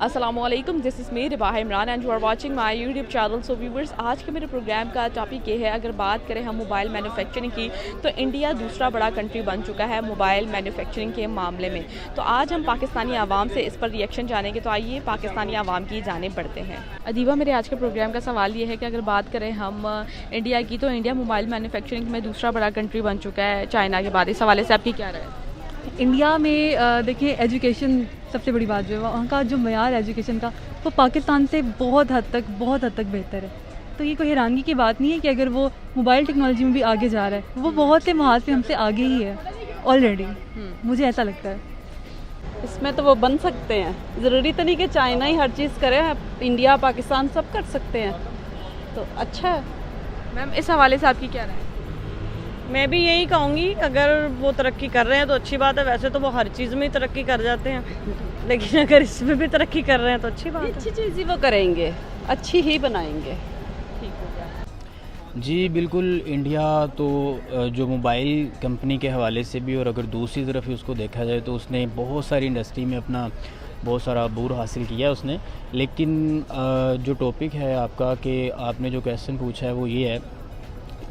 अस्सलामुअलैकुम, this is me Ribah Imran and you are watching my YouTube channel. So viewers, आज के मेरे प्रोग्राम का टॉपिक ये है, अगर बात करें हम मोबाइल मैन्युफैक्चरिंग की, तो इंडिया दूसरा बड़ा कंट्री बन चुका है मोबाइल मैन्युफैक्चरिंग के मामले में। तो आज हम पाकिस्तानी आवाम से इस पर रिएक्शन जानेंगे। तो आइए पाकिस्तानी आवाम की जाने बढ़ते हैं। अदीबा, मेरे आज के प्रोग्राम का सवाल ये है कि अगर बात करें हम इंडिया की, तो इंडिया मोबाइल मैन्युफैक्चरिंग में दूसरा बड़ा कंट्री बन चुका है चाइना के बाद। इस हवाले से आपकी क्या राय है? इंडिया में देखिए, एजुकेशन सबसे बड़ी बात जो है, वहाँ का जो मयार एजुकेशन का, वो पाकिस्तान से बहुत हद तक बेहतर है। तो ये कोई हैरानगी की बात नहीं है कि अगर वो मोबाइल टेक्नोलॉजी में भी आगे जा रहा है, वो बहुत से महाज पे हमसे आगे ही है ऑलरेडी। मुझे ऐसा लगता है। इसमें तो वो बन सकते हैं, ज़रूरी तो नहीं कि चाइना ही हर चीज़ करे, इंडिया पाकिस्तान सब कर सकते हैं, तो अच्छा है। मैम, इस हवाले से आपकी क्या राय है? मैं भी यही कहूँगी, अगर वो तरक्की कर रहे हैं तो अच्छी बात है। वैसे तो वो हर चीज़ में ही तरक्की कर जाते हैं, लेकिन अगर इसमें भी तरक्की कर रहे हैं तो अच्छी बात है। अच्छी चीज़ ही वो करेंगे, अच्छी ही बनाएंगे। ठीक हो गया जी बिल्कुल। इंडिया तो जो मोबाइल कंपनी के हवाले से भी, और अगर दूसरी तरफ उसको देखा जाए तो उसने बहुत सारी इंडस्ट्री में अपना बहुत सारा अबूर हासिल किया उसने। लेकिन जो टॉपिक है आपका, कि आपने जो क्वेश्चन पूछा है, वो ये है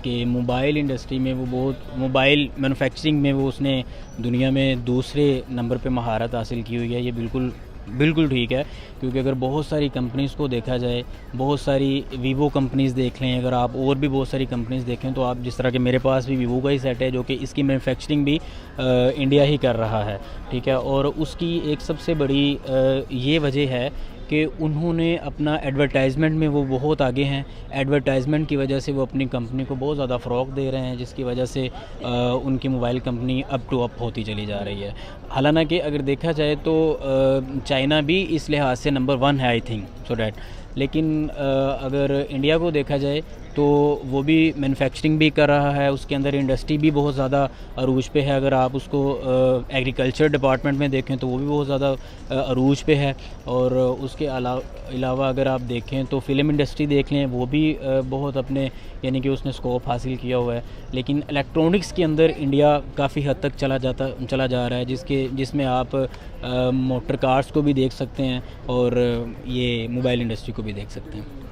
कि मोबाइल इंडस्ट्री में मोबाइल मैन्युफैक्चरिंग में वो उसने दुनिया में दूसरे नंबर पे महारत हासिल की हुई है। ये बिल्कुल ठीक है, क्योंकि अगर बहुत सारी कंपनीज़ को देखा जाए, बहुत सारी वीवो कंपनीज़ देख लें, अगर आप और भी बहुत सारी कंपनीज़ देखें, तो आप जिस तरह के मेरे पास भी वीवो का ही सेट है, जो कि इसकी मैन्युफैक्चरिंग भी इंडिया ही कर रहा है, ठीक है। और उसकी एक सबसे बड़ी ये वजह है कि उन्होंने अपना एडवर्टाइजमेंट में वो बहुत आगे हैं। एडवर्टाइजमेंट की वजह से वो अपनी कंपनी को बहुत ज़्यादा फ़रोग़ दे रहे हैं, जिसकी वजह से उनकी mobile company up to up होती चली जा रही है। हालांकि अगर देखा जाए तो चाइना भी इस लिहाज से नंबर 1 है, आई थिंक सो डैट। लेकिन अगर इंडिया को देखा जाए तो वो भी मैन्युफैक्चरिंग भी कर रहा है, उसके अंदर इंडस्ट्री भी बहुत ज़्यादा अरूज पे है। अगर आप उसको एग्रीकल्चर डिपार्टमेंट में देखें तो वो भी बहुत ज़्यादा अरूज पे है। और उसके अलावा अगर आप देखें तो फ़िल्म इंडस्ट्री देख लें, वो भी बहुत अपने यानी कि उसने स्कोप हासिल किया हुआ है। लेकिन इलेक्ट्रॉनिक्स के अंदर इंडिया काफ़ी हद तक चला जा रहा है, जिसमें आप मोटर कार्स को भी देख सकते हैं और ये मोबाइल इंडस्ट्री को भी देख सकते हैं।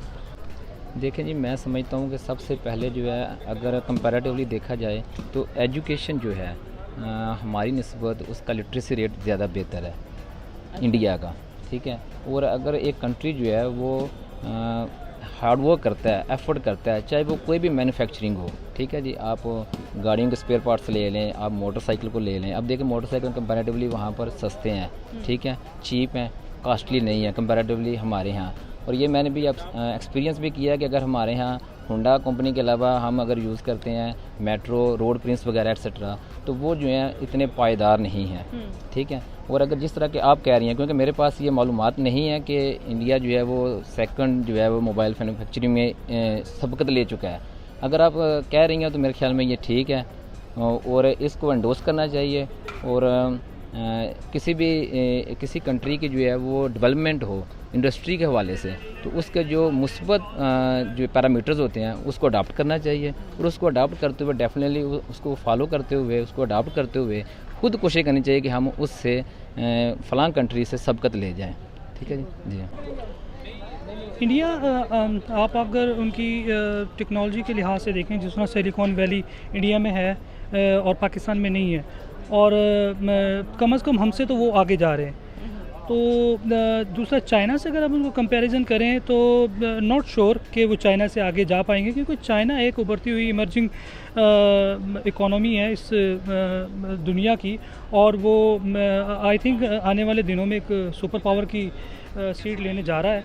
देखें जी, मैं समझता हूँ कि सबसे पहले जो है, अगर कंपैरेटिवली देखा जाए तो एजुकेशन जो है हमारी निस्बत उसका लिटरेसी रेट ज़्यादा बेहतर है इंडिया का, ठीक है। और अगर एक कंट्री जो है वो हार्ड वर्क करता है, एफर्ट करता है, चाहे वो कोई भी मैन्युफैक्चरिंग हो, ठीक है जी। आप गाड़ियों के स्पेयर पार्ट्स ले लें, आप मोटरसाइकिल को ले लें। अब देखिए, मोटरसाइकिल कंपैरेटिवली वहाँ पर सस्ते हैं, ठीक है, चीप हैं, कॉस्टली नहीं है कंपैरेटिवली हमारे यहाँ। और ये मैंने भी एक्सपीरियंस भी किया कि अगर हमारे यहाँ होंडा कंपनी के अलावा हम अगर यूज़ करते हैं मेट्रो, रोड प्रिंस वगैरह एक्सेट्रा, तो वो जो है इतने पायदार नहीं हैं, ठीक है। और अगर जिस तरह के आप कह रही हैं, क्योंकि मेरे पास ये मालूमात नहीं है कि इंडिया जो है वो सेकंड जो है वो मोबाइल मैन्युफैक्चरिंग में सबकत ले चुका है। अगर आप कह रही हैं तो मेरे ख्याल में ये ठीक है और इसको एंडोर्स करना चाहिए। और किसी कंट्री की जो है वो डेवलपमेंट हो इंडस्ट्री के हवाले से, तो उसके जो मुस्बत जो पैरामीटर्स होते हैं उसको अडाप्ट करना चाहिए। और उसको अडाप्ट करते हुए डेफिनेटली उसको फॉलो करते हुए, उसको अडाप्ट करते हुए खुद कोशिश करनी चाहिए कि हम उससे फ़लाँ कंट्री से सबकत ले जाएं, ठीक है जी। इंडिया, आप अगर उनकी टेक्नोलॉजी के लिहाज से देखें, जिस तरह सिलिकॉन वैली इंडिया में है और पाकिस्तान में नहीं है, और कम से कम हमसे तो वो आगे जा रहे हैं। तो दूसरा, चाइना से अगर आप उनको कंपैरिजन करें तो नॉट श्योर कि वो चाइना से आगे जा पाएंगे, क्योंकि चाइना एक उभरती हुई इमर्जिंग इकोनॉमी है इस दुनिया की, और वो आई थिंक आने वाले दिनों में एक सुपर पावर की सीट लेने जा रहा है।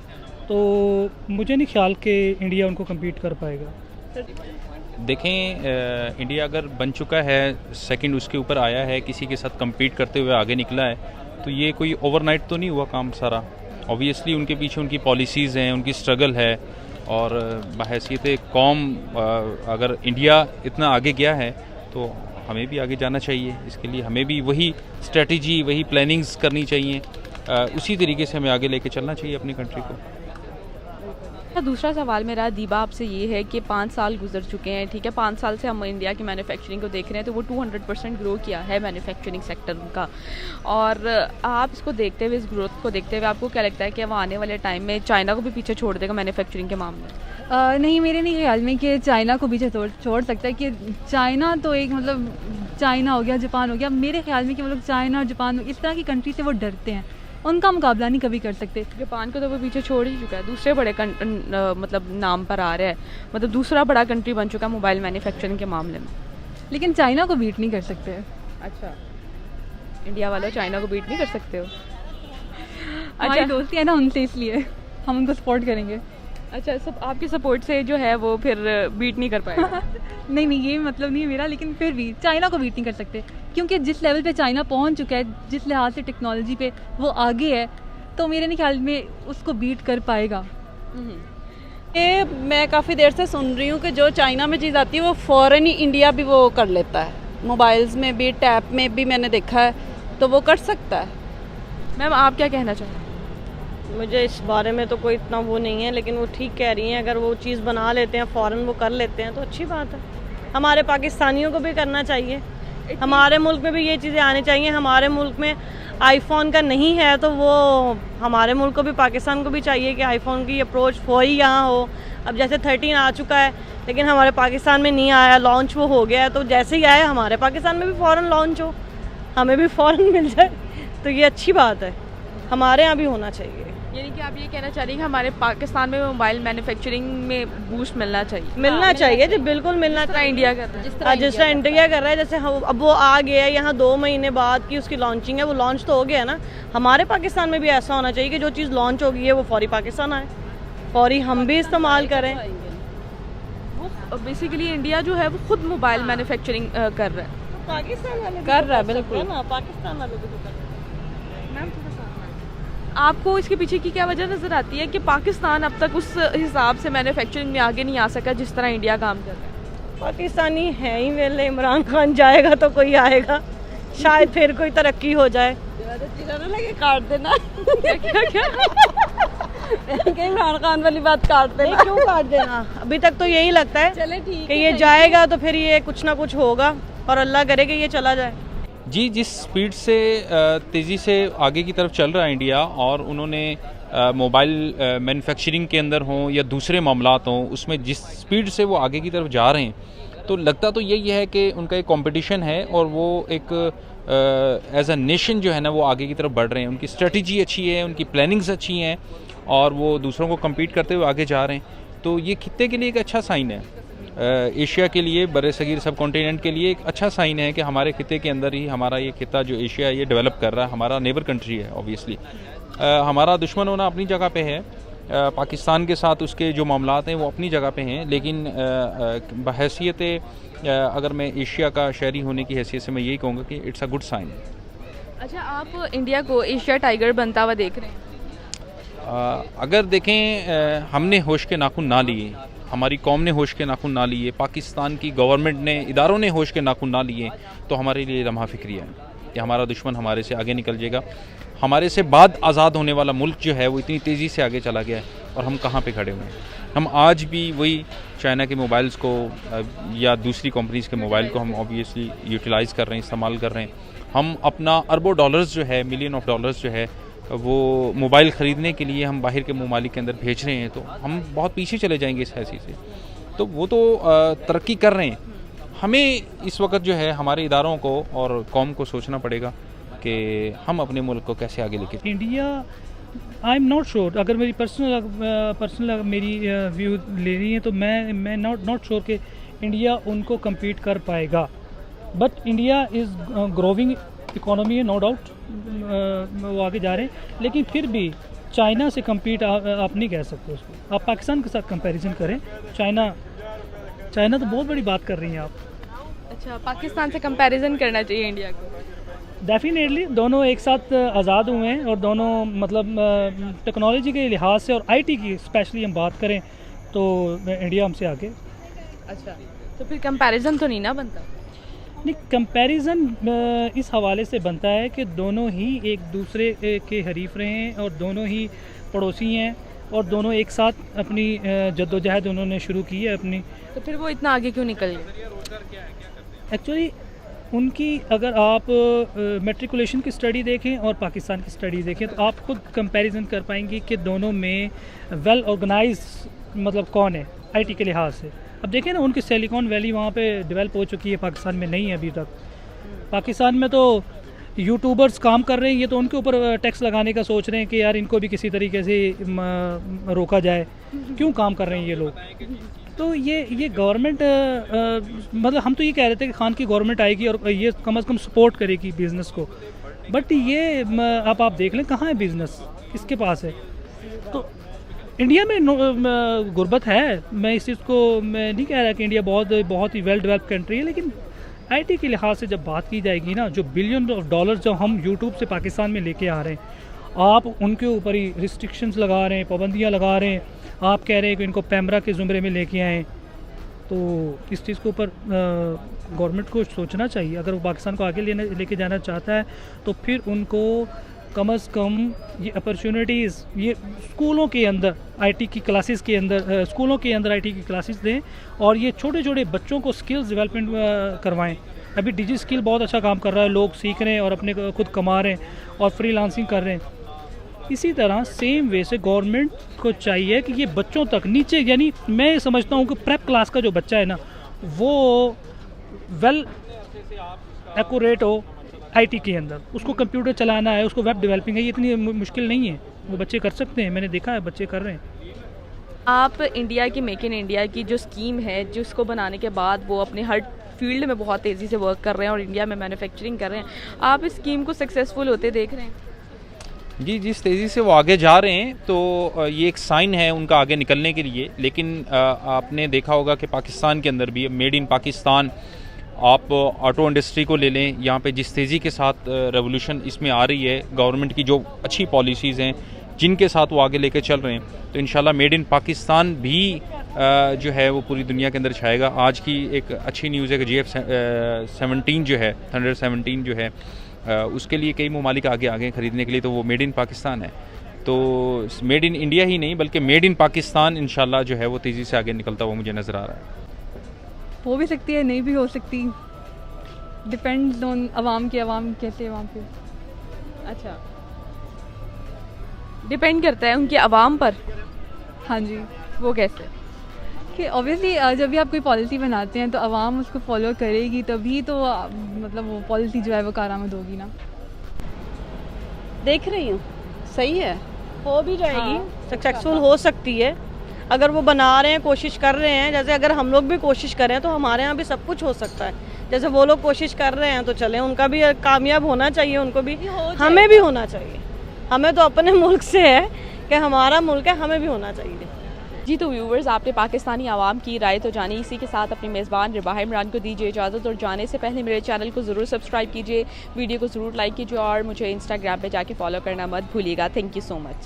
तो मुझे नहीं ख्याल कि इंडिया उनको कम्पीट कर पाएगा। देखें, इंडिया अगर बन चुका है, सेकंड उसके ऊपर आया है, किसी के साथ कम्पीट करते हुए आगे निकला है, तो ये कोई ओवरनाइट तो नहीं हुआ काम सारा। ऑब्वियसली उनके पीछे उनकी पॉलिसीज़ हैं, उनकी स्ट्रगल है। और बहैसियत कौम अगर इंडिया इतना आगे गया है तो हमें भी आगे जाना चाहिए। इसके लिए हमें भी वही स्ट्रेटजी, वही प्लानिंग्स करनी चाहिए, उसी तरीके से हमें आगे लेके चलना चाहिए अपनी कंट्री को। दूसरा सवाल मेरा दीबा आपसे ये है कि 5 साल गुजर चुके हैं, ठीक है, 5 साल से हम इंडिया की मैन्युफैक्चरिंग को देख रहे हैं तो वो 200% ग्रो किया है मैन्युफैक्चरिंग सेक्टर का। और आप इसको देखते हुए, इस ग्रोथ को देखते हुए आपको क्या लगता है कि वो आने वाले टाइम में चाइना को भी पीछे छोड़ देगा मैन्युफैक्चरिंग के मामले में? नहीं, मेरे नहीं ख्याल में कि चाइना को पीछे छोड़ सकता है। कि चाइना तो एक मतलब चाइना हो गया, जापान हो गया, मेरे ख्याल में कि मतलब चाइना और जापान इस तरह की कंट्री से वो डरते हैं, उनका मुकाबला नहीं कभी कर सकते। जापान को तो वो पीछे छोड़ ही चुका है, दूसरे बड़े मतलब नाम पर आ रहा है, मतलब दूसरा बड़ा कंट्री बन चुका है मोबाइल मैन्युफैक्चरिंग के मामले में। लेकिन चाइना को बीट नहीं कर सकते। अच्छा, इंडिया वालों चाइना को बीट नहीं कर सकते हो? हमारी दोस्ती है ना उनसे, इसलिए हम उनको सपोर्ट करेंगे। अच्छा, सब आपके सपोर्ट से जो है वो फिर बीट नहीं कर पाएगा? नहीं, ये मतलब नहीं है मेरा, लेकिन फिर भी चाइना को बीट नहीं कर सकते, क्योंकि जिस लेवल पे चाइना पहुंच चुका है, जिस लिहाज से टेक्नोलॉजी पे वो आगे है, तो मेरे नहीं ख्याल में उसको बीट कर पाएगा। ये मैं काफ़ी देर से सुन रही हूँ कि जो चाइना में चीज़ आती है वो फ़ौरन ही इंडिया भी वो कर लेता है, मोबाइल्स में भी, टैब में भी मैंने देखा है, तो वो कर सकता है। मैम आप क्या कहना चाहेंगे? मुझे इस बारे में तो कोई इतना वो नहीं है, लेकिन वो ठीक कह रही हैं, अगर वो चीज़ बना लेते हैं फ़ौरन वो कर लेते हैं तो अच्छी बात है। हमारे पाकिस्तानियों को भी करना चाहिए, हमारे मुल्क में भी ये चीज़ें आनी चाहिए। हमारे मुल्क में आईफोन का नहीं है तो वो हमारे मुल्क को भी, पाकिस्तान को भी चाहिए कि आईफोन की अप्रोच हो ही यहाँ हो। अब जैसे 13 आ चुका है लेकिन हमारे पाकिस्तान में नहीं आया, लॉन्च वो हो गया है, तो जैसे ही आया हमारे पाकिस्तान में भी फ़ौरन लॉन्च हो, हमें भी फ़ौरन मिल जाए, तो ये अच्छी बात है, हमारे यहाँ भी होना चाहिए। यानी कि आप ये कहना चाह रही हैं कि हमारे पाकिस्तान में मोबाइल मैन्युफैक्चरिंग में बूस्ट मिलना चाहिए? मिलना चाहिए जी, बिल्कुल मिलना चाहिए। इंडिया कर रहा है, जिस तरह इंडिया कर रहा है, जैसे अब वो आ गया है यहाँ 2 महीने बाद की उसकी लॉन्चिंग है, वो लॉन्च तो हो गया है ना। हमारे पाकिस्तान में भी ऐसा होना चाहिए कि जो चीज़ लॉन्च हो गई है वो फौरी पाकिस्तान आए, फौरी हम भी इस्तेमाल करें। वो बेसिकली इंडिया जो है वो खुद मोबाइल मैन्युफैक्चरिंग कर रहा है, पाकिस्तान वाले कर रहा है, बिल्कुल ना, पाकिस्तान वाले भी तो कर रहे हैं। मैम आपको इसके पीछे की क्या वजह नज़र आती है कि पाकिस्तान अब तक उस हिसाब से मैन्युफैक्चरिंग में आगे नहीं आ सका जिस तरह इंडिया काम कर रहा है? पाकिस्तानी है ही वेले, इमरान खान जाएगा तो कोई आएगा, शायद फिर कोई तरक्की हो जाए। लगे काट देना क्या इमरान खान वाली बात काट देना, क्यों काट देना? अभी तक तो यही लगता है चले ठीक कि ये जाएगा तो फिर ये कुछ ना कुछ होगा, और अल्लाह करे कि ये चला जाए। जी, जिस स्पीड से तेज़ी से आगे की तरफ चल रहा है इंडिया, और उन्होंने मोबाइल मैन्युफैक्चरिंग के अंदर हों या दूसरे मामलात हों, उसमें जिस स्पीड से वो आगे की तरफ जा रहे हैं, तो लगता तो यही है कि उनका एक कंपटीशन है और वो एक एज अ नेशन जो है ना वो आगे की तरफ बढ़ रहे हैं। उनकी स्ट्रेटजी अच्छी है, उनकी प्लानिंग्स अच्छी हैं और वो दूसरों को कम्पीट करते हुए आगे जा रहे हैं। तो ये खित्ते के लिए एक अच्छा साइन है, एशिया के लिए, बड़े सगीर सब कॉन्टिनेंट के लिए एक अच्छा साइन है कि हमारे खिते के अंदर ही हमारा ये खिता जो एशिया ये डेवलप कर रहा है। हमारा नेबर कंट्री है ऑब्वियसली, हमारा दुश्मन होना अपनी जगह पे है, पाकिस्तान के साथ उसके जो मामलात हैं वो अपनी जगह पे हैं, लेकिन बहैसियत अगर मैं एशिया का शहरी होने की हैसियत से मैं यही कहूँगा कि इट्स अ गुड साइन। अच्छा, आप इंडिया को एशिया टाइगर बनता हुआ देख रहे हैं? अगर देखें, हमने होश के नाखून ना लिए, हमारी कौम ने होश के नाखून ना लिए, पाकिस्तान की गवर्नमेंट ने, इदारों ने होश के नाखून ना लिए, तो हमारे लिए लम्हा फिक्रिया है कि हमारा दुश्मन हमारे से आगे निकल जाएगा। हमारे से बाद आज़ाद होने वाला मुल्क जो है वो इतनी तेज़ी से आगे चला गया है और हम कहाँ पे खड़े हुए हैं। हम आज भी वही चाइना के मोबाइल्स को या दूसरी कंपनीज़ के मोबाइल को हम ऑब्वियसली यूटिलाइज़ कर रहे हैं, इस्तेमाल कर रहे हैं। हम अपना अरबों डॉलर्स जो है, मिलियन ऑफ डॉलर्स जो है वो मोबाइल ख़रीदने के लिए हम बाहर के ममालिक के अंदर भेज रहे हैं, तो हम बहुत पीछे चले जाएंगे इस हैसियत से। तो वो तो तरक्की कर रहे हैं, हमें इस वक्त जो है हमारे इदारों को और कौम को सोचना पड़ेगा कि हम अपने मुल्क को कैसे आगे लेके। India, I am not sure, अगर मेरी पर्सनल मेरी व्यू ले रही है तो मैं नॉट श्योर कि इंडिया उनको कम्पीट कर पाएगा। But India is growing economy है, नो डाउट, वो आगे जा रहे हैं, लेकिन फिर भी चाइना से कम्पीट आप नहीं कह सकते उसको। आप पाकिस्तान के साथ कंपैरिजन करें, चाइना तो बहुत बड़ी बात कर रही हैं आप। अच्छा, पाकिस्तान से कंपैरिजन करना चाहिए इंडिया को? डेफिनेटली, दोनों एक साथ आज़ाद हुए हैं और दोनों मतलब टेक्नोलॉजी के लिहाज से और आईटी की स्पेशली हम बात करें तो इंडिया हमसे आगे। अच्छा, तो फिर कंपैरिजन तो नहीं ना बनता? नहीं, कंपैरिजन इस हवाले से बनता है कि दोनों ही एक दूसरे के हरीफ रहे हैं और दोनों ही पड़ोसी हैं और दोनों एक साथ अपनी जद्दोजहद उन्होंने शुरू की है अपनी। तो फिर वो इतना आगे क्यों निकल गए? एक्चुअली उनकी अगर आप मेट्रिकुलेशन की स्टडी देखें और पाकिस्तान की स्टडी देखें तो आप खुद कंपैरिजन कर पाएंगे कि दोनों में वेल ऑर्गेनाइज मतलब कौन है आईटी के लिहाज से। अब देखें ना, उनकी सिलिकॉन वैली वहाँ पे डेवलप हो चुकी है, पाकिस्तान में नहीं है अभी तक। पाकिस्तान में तो यूट्यूबर्स काम कर रहे हैं, ये तो उनके ऊपर टैक्स लगाने का सोच रहे हैं कि यार इनको भी किसी तरीके से रोका जाए, क्यों काम कर रहे हैं ये लोग। तो ये गवर्नमेंट मतलब हम तो ये कह रहे थे कि खान की गवर्नमेंट आएगी और ये कम से कम सपोर्ट करेगी बिज़नेस को, बट ये अब आप देख लें कहाँ है बिज़नेस, किसके पास है। तो इंडिया में गुर्बत है, मैं इस चीज़ को मैं नहीं कह रहा कि इंडिया बहुत ही वेल डेवलप्ड कंट्री है, लेकिन आईटी के लिहाज से जब बात की जाएगी ना, जो बिलियन ऑफ डॉलर्स जो हम यूट्यूब से पाकिस्तान में लेके आ रहे हैं, आप उनके ऊपर ही रिस्ट्रिक्शंस लगा रहे हैं, पाबंदियाँ लगा रहे हैं, आप कह रहे हैं कि इनको पैमरा के ज़ुमरे में लेके आएँ। तो इस चीज़ के ऊपर गवर्नमेंट को सोचना चाहिए। अगर वो पाकिस्तान को आगे लेके जाना चाहता है तो फिर उनको कम से कम ये अपॉर्चुनिटीज़ ये स्कूलों के अंदर आईटी की क्लासेस के अंदर स्कूलों के अंदर आईटी की क्लासेस दें और ये छोटे छोटे बच्चों को स्किल्स डेवलपमेंट करवाएं। अभी डिजी स्किल बहुत अच्छा काम कर रहा है, लोग सीख रहे हैं और अपने खुद कमा रहे हैं और फ्रीलांसिंग कर रहे हैं। इसी तरह सेम वे से गवर्नमेंट को चाहिए कि ये बच्चों तक नीचे, यानी मैं समझता हूँ कि प्रेप क्लास का जो बच्चा है ना, वो वेल एक्यूरेट हो आईटी के अंदर, उसको कंप्यूटर चलाना है, उसको वेब डेवलपिंग है, ये इतनी मुश्किल नहीं है, वो बच्चे कर सकते हैं, मैंने देखा है बच्चे कर रहे हैं। आप इंडिया की मेक इन इंडिया की जो स्कीम है, जिसको बनाने के बाद वो अपने हर फील्ड में बहुत तेज़ी से वर्क कर रहे हैं और इंडिया में मैन्युफैक्चरिंग कर रहे हैं, आप इस स्कीम को सक्सेसफुल होते देख रहे हैं? जी, जिस तेज़ी से वो आगे जा रहे हैं तो ये एक साइन है उनका आगे निकलने के लिए। लेकिन आपने देखा होगा कि पाकिस्तान के अंदर भी मेड इन पाकिस्तान, आप ऑटो इंडस्ट्री को ले लें, यहाँ पे जिस तेज़ी के साथ रेवोल्यूशन इसमें आ रही है, गवर्नमेंट की जो अच्छी पॉलिसीज़ हैं जिनके साथ वो आगे लेके चल रहे हैं, तो इंशाल्लाह मेड इन पाकिस्तान भी जो है वो पूरी दुनिया के अंदर छाएगा। आज की एक अच्छी न्यूज़ है कि GF-17 जो है, थंडर 17 जो है, उसके लिए कई ममालिक आगे आ गए खरीदने के लिए, तो वो मेड इन पाकिस्तान है। तो मेड इन इंडिया ही नहीं बल्कि मेड इन पाकिस्तान इंशाल्लाह जो है वो तेज़ी से आगे निकलता हुआ मुझे नज़र आ रहा है। हो भी सकती है, नहीं भी हो सकती, डिपेंड्स ऑन अवाम कैसे है वहाँ पे। अच्छा, डिपेंड करता है उनके अवाम पर। हाँ जी, वो कैसे? कि ऑब्वियसली जब भी आप कोई पॉलिसी बनाते हैं तो अवाम उसको फॉलो करेगी, तभी तो मतलब वो पॉलिसी जो है वो कारआमद होगी ना। देख रही हूँ, सही है, हो भी जाएगी, सक्सेसफुल हो सकती है अगर वो बना रहे हैं, कोशिश कर रहे हैं। जैसे अगर हम लोग भी कोशिश करें तो हमारे यहाँ भी सब कुछ हो सकता है। जैसे वो लोग कोशिश कर रहे हैं तो चलें, उनका भी कामयाब होना चाहिए, उनको भी, हमें भी होना चाहिए। हमें तो अपने मुल्क से है कि हमारा मुल्क है, हमें भी होना चाहिए। जी, तो व्यूवर्स, आपने पाकिस्तानी आवाम की राय तो जानी। इसी के साथ अपने मेज़बान रिबाह इमरान को दीजिए इजाज़त और जाने से पहले मेरे चैनल को ज़रूर सब्सक्राइब कीजिए, वीडियो को ज़रूर लाइक कीजिए और मुझे इंस्टाग्राम पे जाके फॉलो करना मत भूलिएगा। Thank you so much.